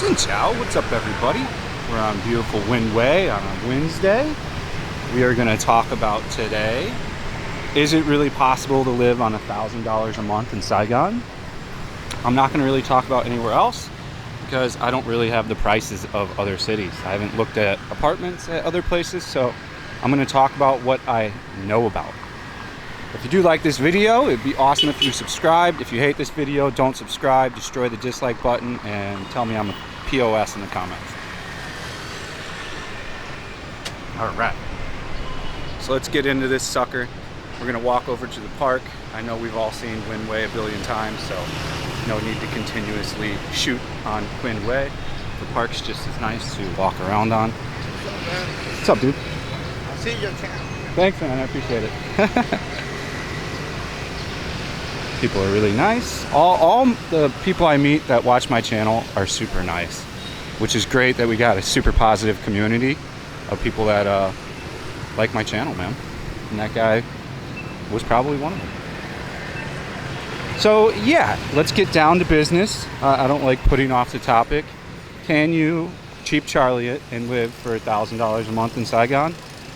Xin Ciao, what's up everybody? We're on beautiful Wind Way on a Wednesday. We are going to talk about today, is it really possible to live on $1,000 a month in Saigon? I'm not going to really talk about anywhere else because I don't really have the prices of other cities. I haven't looked at apartments at other places, so I'm going to talk about what I know about. If you do like this video, it'd be awesome if you subscribed. If you hate this video, don't subscribe, destroy the dislike button, and tell me I'm a POS in the comments. Alright, so let's get into this sucker. We're going to walk over to the park. I know we've all seen Wind Way a billion times, so no need to continuously shoot on Wind Way. The park's just as nice to walk around on. What's up, dude? I see your channel. Thanks, man. I appreciate it. People are really nice. All the people I meet that watch my channel are super nice, which is great that we got a super positive community of people that like my channel, man. And that guy was probably one of them. So yeah, let's get down to business. I don't like putting off the topic. Can you cheap Charlie it and live for $1,000 a month in Saigon?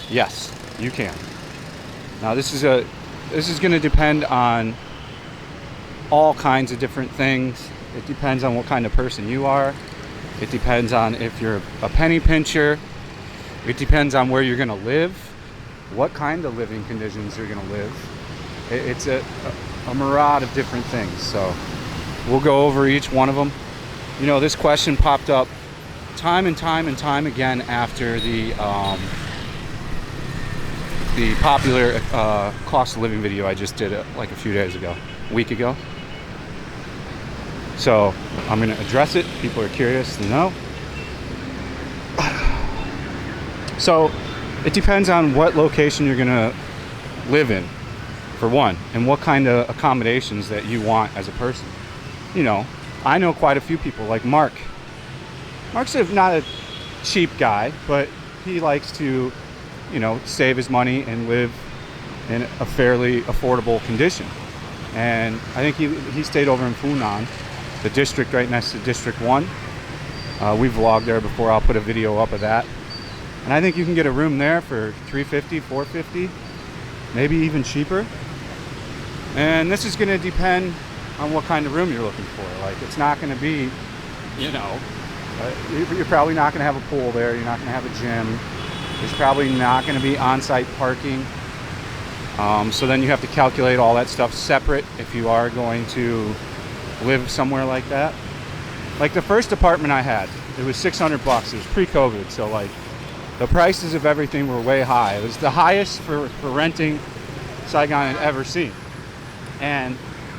Yes, you can. Now this is going to depend on all kinds of different things. It depends on what kind of person you are. It depends on if you're a penny pincher. It depends on where you're going to live, what kind of living conditions you're going to live. It's a myriad of different things. So we'll go over each one of them. You know, this question popped up time and time again after the popular cost of living video I just did like a few days ago, a week ago. So I'm going to address it. People are curious to know. So it depends on what location you're going to live in, for one, and what kind of accommodations that you want as a person. You know, I know quite a few people like Mark. Mark's not a cheap guy, but he likes to, you know, save his money and live in a fairly affordable condition. And I think he stayed over in Funan, the district right next to District 1. We vlogged there before. I'll put a video up of that. And I think you can get a room there for $350, $450, maybe even cheaper. And this is going to depend on what kind of room you're looking for. Like, it's not going to be, you know, you're probably not going to have a pool there. You're not going to have a gym. There's probably not going to be on-site parking. So then you have to calculate all that stuff separate if you are going to live somewhere like that. Like the first apartment I had, it was $600. It was pre-COVID, so like the prices of everything were way high. It was the highest for renting Saigon had ever seen. And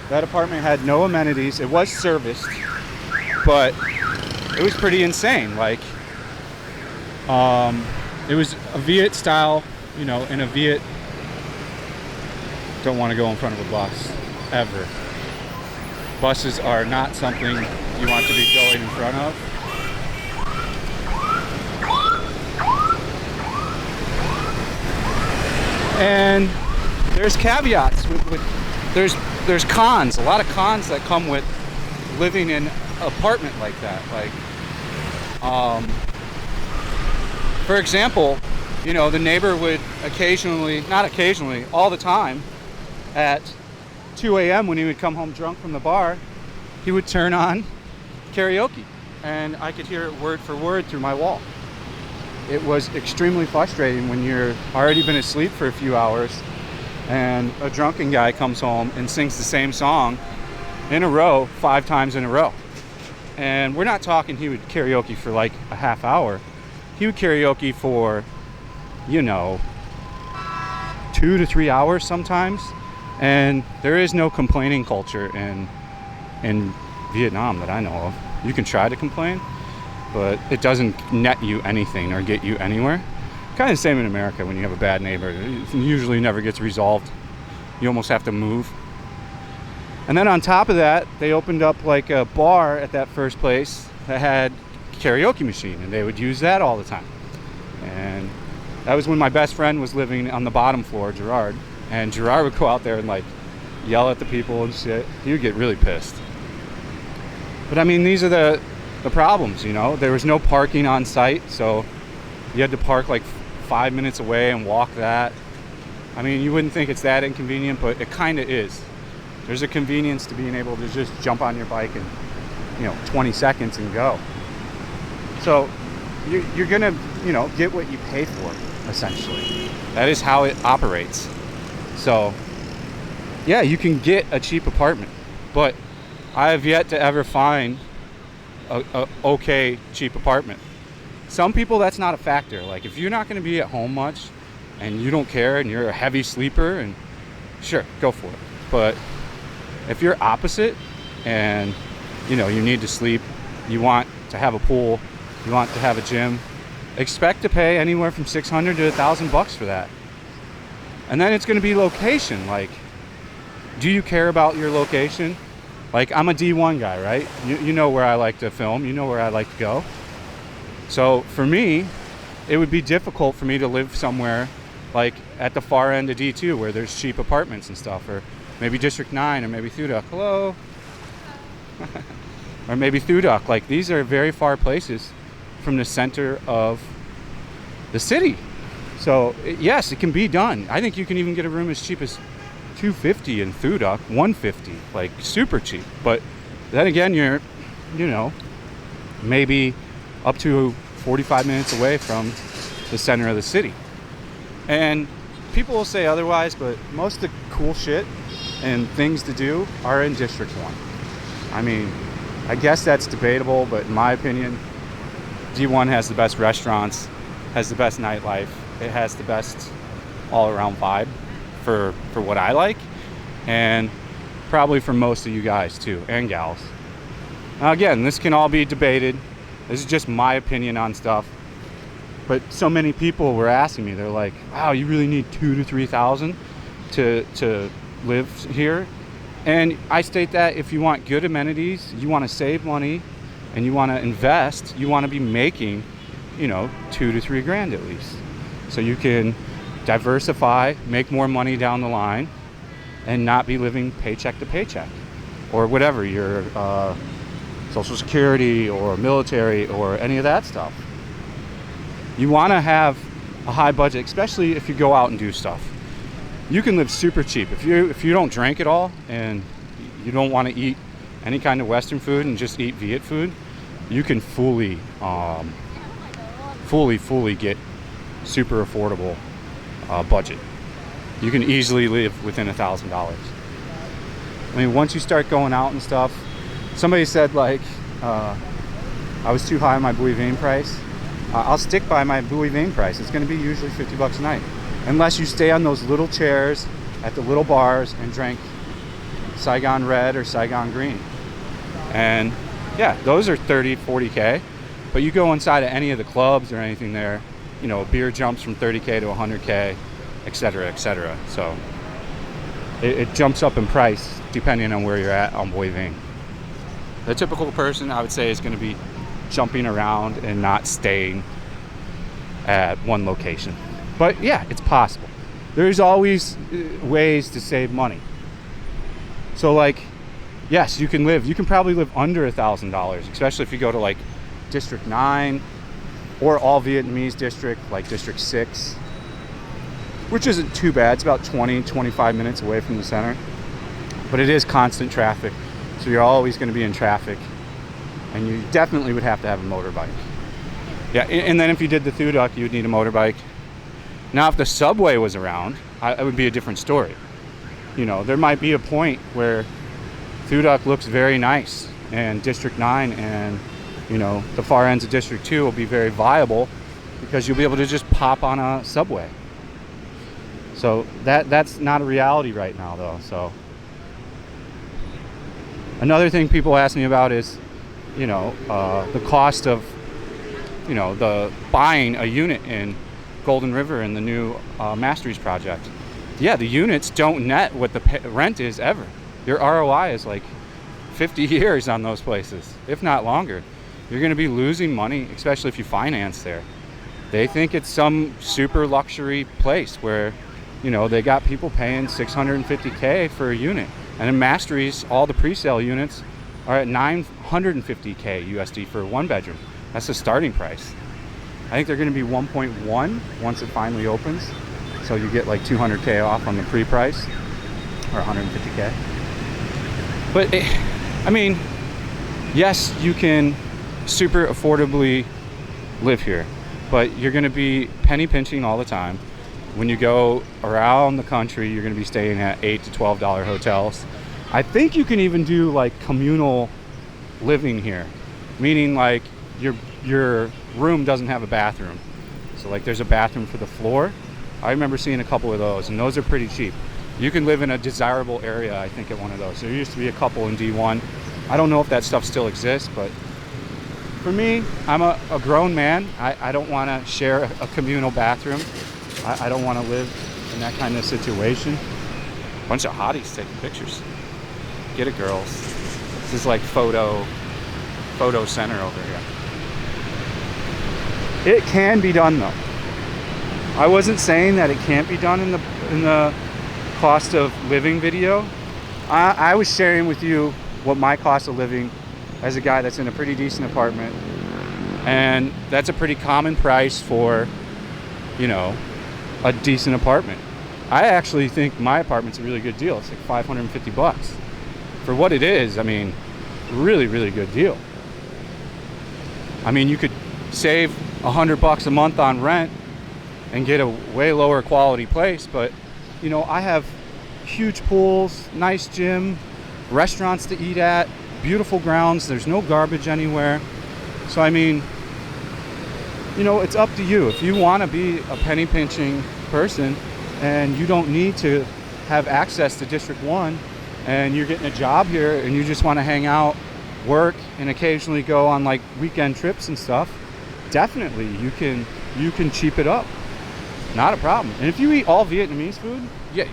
that apartment had no amenities. It was serviced, but it was pretty insane. Like, it was a Viet style, you know, in a Viet. Don't want to go in front of a bus, ever. Buses are not something you want to be going in front of. And there's caveats. There's cons, a lot of cons that come with living in an apartment like that. Like, for example, you know, the neighbor would occasionally, not occasionally, all the time, at 2 a.m. when he would come home drunk from the bar, he would turn on karaoke, and I could hear it word for word through my wall. It was extremely frustrating when you're already been asleep for a few hours and a drunken guy comes home and sings the same song in a row 5 times in a row. And we're not talking he would karaoke for like a half hour. He would karaoke for, you know, 2 to 3 hours sometimes. And there is no complaining culture in Vietnam that I know of. You can try to complain, but it doesn't net you anything or get you anywhere. Kind of the same in America. When you have a bad neighbor, it usually never gets resolved. You almost have to move. And then on top of that, they opened up like a bar at that first place that had a karaoke machine, and they would use that all the time. And that was when my best friend was living on the bottom floor, Gerard. And Gerard would go out there and like yell at the people and shit. He would get really pissed. But I mean, these are the the problems, you know. There was no parking on site, so you had to park like 5 minutes away and walk that. I mean, you wouldn't think it's that inconvenient, but it kind of is. There's a convenience to being able to just jump on your bike in, 20 seconds and go. So you're gonna, get what you pay for, essentially. That is how it operates. So yeah, you can get a cheap apartment, but I have yet to ever find a okay cheap apartment. Some people, that's not a factor. Like, if you're not going to be at home much and you don't care and you're a heavy sleeper, and sure, go for it. But if you're opposite and you need to sleep, you want to have a pool, you want to have a gym, expect to pay anywhere from $600 to $1,000 for that. And then it's going to be location. Like, do you care about your location? Like, I'm a D1 guy, right? You know where I like to film, you know where I like to go. So for me, it would be difficult for me to live somewhere like at the far end of D2 where there's cheap apartments and stuff, or maybe District 9, or maybe Thuduck. Hello. Or maybe Thuduck. Like, these are very far places from the center of the city. So yes, it can be done. I think you can even get a room as cheap as $250 in Thuduck, $150, like super cheap. But then again, you're, maybe up to 45 minutes away from the center of the city. And people will say otherwise, but most of the cool shit and things to do are in District 1. I mean, I guess that's debatable, but in my opinion, D1 has the best restaurants, has the best nightlife, it has the best all-around vibe for what I like, and probably for most of you guys too, and gals. Now again, this can all be debated. This is just my opinion on stuff. But so many people were asking me, they're like, wow, you really need $2,000 to $3,000 to live here? And I state that if you want good amenities, you want to save money, and you want to invest, you want to be making, $2,000 to $3,000 at least. So you can diversify, make more money down the line, and not be living paycheck to paycheck, or whatever, your Social Security or military or any of that stuff. You want to have a high budget, especially if you go out and do stuff. You can live super cheap. If you don't drink at all and you don't want to eat any kind of Western food and just eat Viet food, you can fully get super affordable budget. You can easily live within $1,000. I mean, once you start going out and stuff, somebody said like I was too high on my Bowie Vane price. I'll stick by my Bowie Vane price. It's going to be usually $50 a night, unless you stay on those little chairs at the little bars and drink Saigon Red or Saigon Green. And yeah, those are 30, 40K. But you go inside of any of the clubs or anything there, beer jumps from 30K to 100K, etc., etc. So it jumps up in price depending on where you're at on Bowie Vane. The typical person, I would say, is going to be jumping around and not staying at one location. But yeah, it's possible. There's always ways to save money. So like, yes, you can probably live under $1,000, especially if you go to like District 9 or all Vietnamese district, like District 6, which isn't too bad. It's about 20-25 minutes away from the center, but it is constant traffic, so you're always going to be in traffic, and you definitely would have to have a motorbike. Yeah, and then if you did the Thuduck, you would need a motorbike. Now, if the subway was around, it would be a different story. There might be a point where Thuduck looks very nice, and District 9 and the far ends of District 2 will be very viable because you'll be able to just pop on a subway. So that's not a reality right now, though. So another thing people ask me about is, the cost of, the buying a unit in Golden River in the new Masteries project. Yeah, the units don't net what the rent is ever. Your ROI is like 50 years on those places, if not longer. You're going to be losing money, especially if you finance there. They think it's some super luxury place where, they got people paying $650K for a unit. And in Masteries, all the pre-sale units are at $900 150K USD for a 1-bedroom. That's the starting price. I think they're going to be 1.1 once it finally opens. So you get like 200K off on the pre-price, or 150K. But I mean, yes, you can super affordably live here, but you're going to be penny pinching all the time. When you go around the country, you're going to be staying at $8 to $12 hotels. I think you can even do like communal living here, meaning like your room doesn't have a bathroom. So like there's a bathroom for the floor. I remember seeing a couple of those, and those are pretty cheap. You can live in a desirable area, I think, at one of those. There used to be a couple in D1. I don't know if that stuff still exists, but for me, I'm a grown man. I don't want to share a communal bathroom. I don't want to live in that kind of situation. Bunch of hotties taking pictures. Get it, girls. This is like photo center over here. It can be done though. I wasn't saying that it can't be done in the cost of living video. I was sharing with you what my cost of living as a guy that's in a pretty decent apartment, and that's a pretty common price for, you know, a decent apartment. I actually think my apartment's a really good deal. It's like 550 bucks for what it is. I mean, really, really good deal. I mean, you could save $100 a month on rent and get a way lower quality place, but you know, I have huge pools, nice gym, restaurants to eat at, beautiful grounds, there's no garbage anywhere. So I mean, you know, it's up to you. If you want to be a penny pinching person and you don't need to have access to District 1 and you're getting a job here and you just want to hang out, work, and occasionally go on like weekend trips and stuff, definitely you can cheap it up. Not a problem. And if you eat all Vietnamese food, yeah,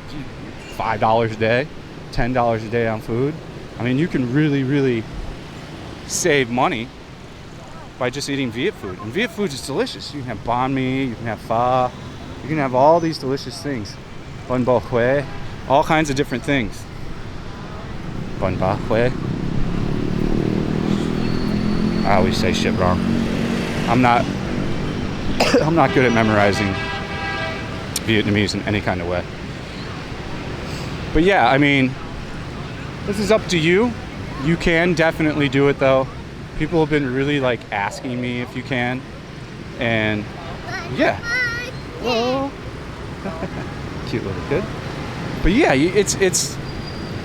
$5 a day, $10 a day on food. I mean, you can really, really save money by just eating Viet food. And Viet food is delicious. You can have banh mi, you can have pho, you can have all these delicious things. Bun bo hue, all kinds of different things. Bun ba hue. I always say shit wrong. I'm not good at memorizing Vietnamese in any kind of way. But yeah, I mean, this is up to you. You can definitely do it though. People have been really like asking me if you can, and yeah. Whoa. Cute little kid. But yeah, it's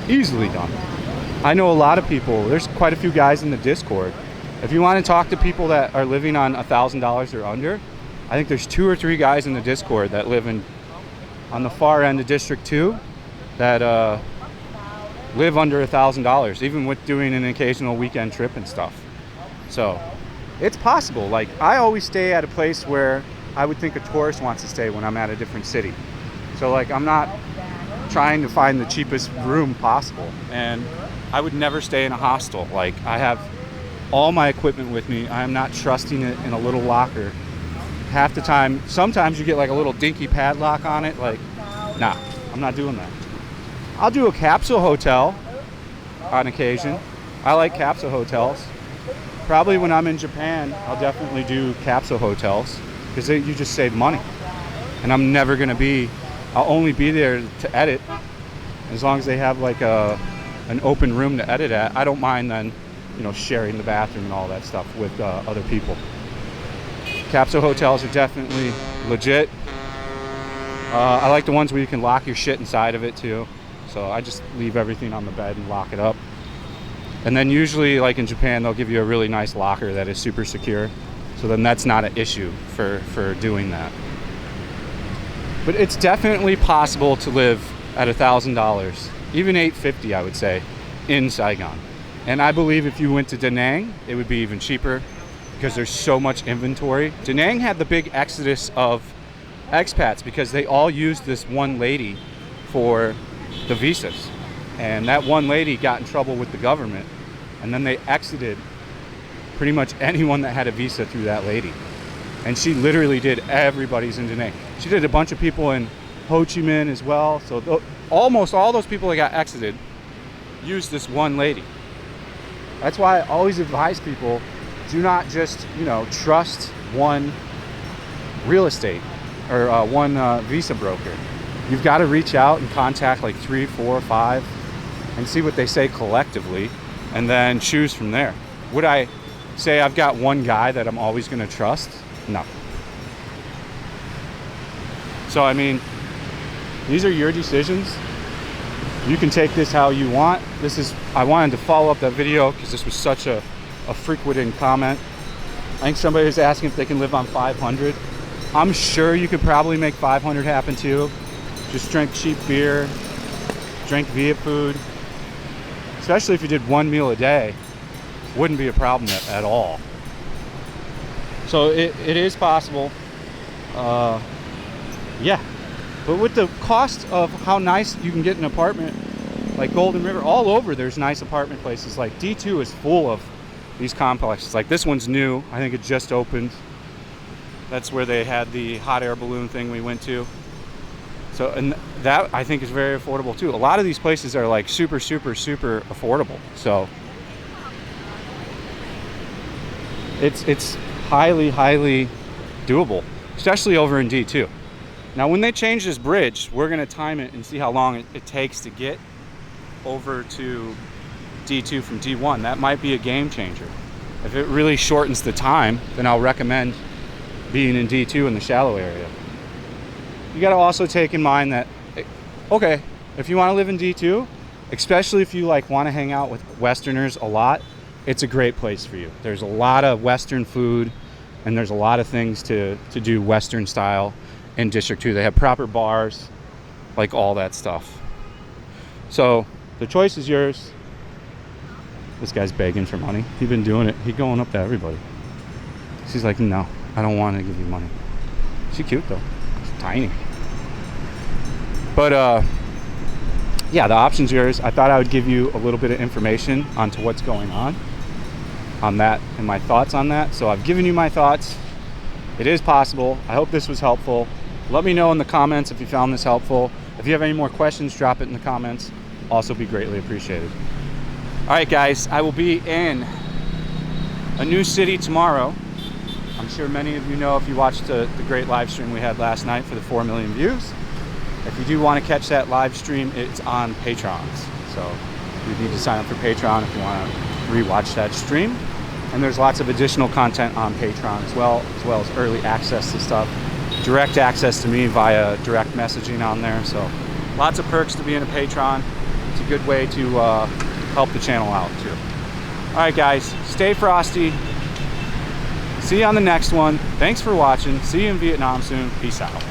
easily done. I know a lot of people. There's quite a few guys in the Discord. If you want to talk to people that are living on $1,000 or under, I think there's 2 or 3 guys in the Discord that live on the far end of District 2 that live under $1,000, even with doing an occasional weekend trip and stuff. So it's possible. Like, I always stay at a place where I would think a tourist wants to stay when I'm at a different city. So like, I'm not trying to find the cheapest room possible, and I would never stay in a hostel. Like, I have all my equipment with me. I am not trusting it in a little locker. Half the time, sometimes you get like a little dinky padlock on it. Like, nah, I'm not doing that. I'll do a capsule hotel on occasion. I like capsule hotels. Probably when I'm in Japan, I'll definitely do capsule hotels because you just save money. And I'm never gonna I'll only be there to edit. As long as they have like an open room to edit at, I don't mind then, you know, sharing the bathroom and all that stuff with other people. Capsule hotels are definitely legit. I like the ones where you can lock your shit inside of it too. So I just leave everything on the bed and lock it up. And then usually, like in Japan, they'll give you a really nice locker that is super secure. So then that's not an issue for doing that. But it's definitely possible to live at $1,000, even $850, I would say, in Saigon. And I believe if you went to Da Nang, it would be even cheaper because there's so much inventory. Da Nang had the big exodus of expats because they all used this one lady for the visas. And that one lady got in trouble with the government, and then they exited pretty much anyone that had a visa through that lady. And she literally did everybody's in Da Nang. She did a bunch of people in Ho Chi Minh as well. So almost all those people that got exited used this one lady. That's why I always advise people, do not just, you know, trust one real estate or one visa broker. You've got to reach out and contact like 3, 4, 5 and see what they say collectively, and then choose from there. Would I say I've got one guy that I'm always going to trust? No. So I mean, these are your decisions. You can take this how you want. I wanted to follow up that video because this was such a frequent comment. I think somebody was asking if they can live on 500. I'm sure you could probably make 500 happen too. Just drink cheap beer, drink Viet food. Especially if you did one meal a day, wouldn't be a problem at all. So it is possible. Yeah. But with the cost of how nice you can get an apartment, like Golden River, all over there's nice apartment places. Like D2 is full of these complexes. Like this one's new. I think it just opened. That's where they had the hot air balloon thing we went to. So, and that I think is very affordable too. A lot of these places are like super affordable. So it's highly doable, especially over in D2. Now, when they change this bridge, we're gonna time it and see how long it takes to get over to D2 from D1. That might be a game changer. If it really shortens the time, then I'll recommend being in D2 in the shallow area. You gotta also take in mind that, okay, if you wanna live in D2, especially if you like wanna hang out with Westerners a lot, it's a great place for you. There's a lot of Western food and there's a lot of things to do Western style in District 2. They have proper bars, like all that stuff. So the choice is yours. This guy's begging for money. He's been doing it. He's going up to everybody. She's like, no, I don't want to give you money. She's cute though. She's tiny. But yeah, the option's yours. I thought I would give you a little bit of information onto what's going on that and my thoughts on that. So I've given you my thoughts. It is possible. I hope this was helpful. Let me know in the comments if you found this helpful. If you have any more questions, drop it in the comments. Also be greatly appreciated. All right, guys, I will be in a new city tomorrow. I'm sure many of you know if you watched the great live stream we had last night for the 4 million views. If you do want to catch that live stream, it's on Patrons. So you need to sign up for Patreon if you want to rewatch that stream. And there's lots of additional content on Patreon as well as early access to stuff. Direct access to me via direct messaging on there. So lots of perks to being a patron. It's a good way to help the channel out too. All right, guys, stay frosty. See you on the next one. Thanks for watching. See you in Vietnam soon. Peace out.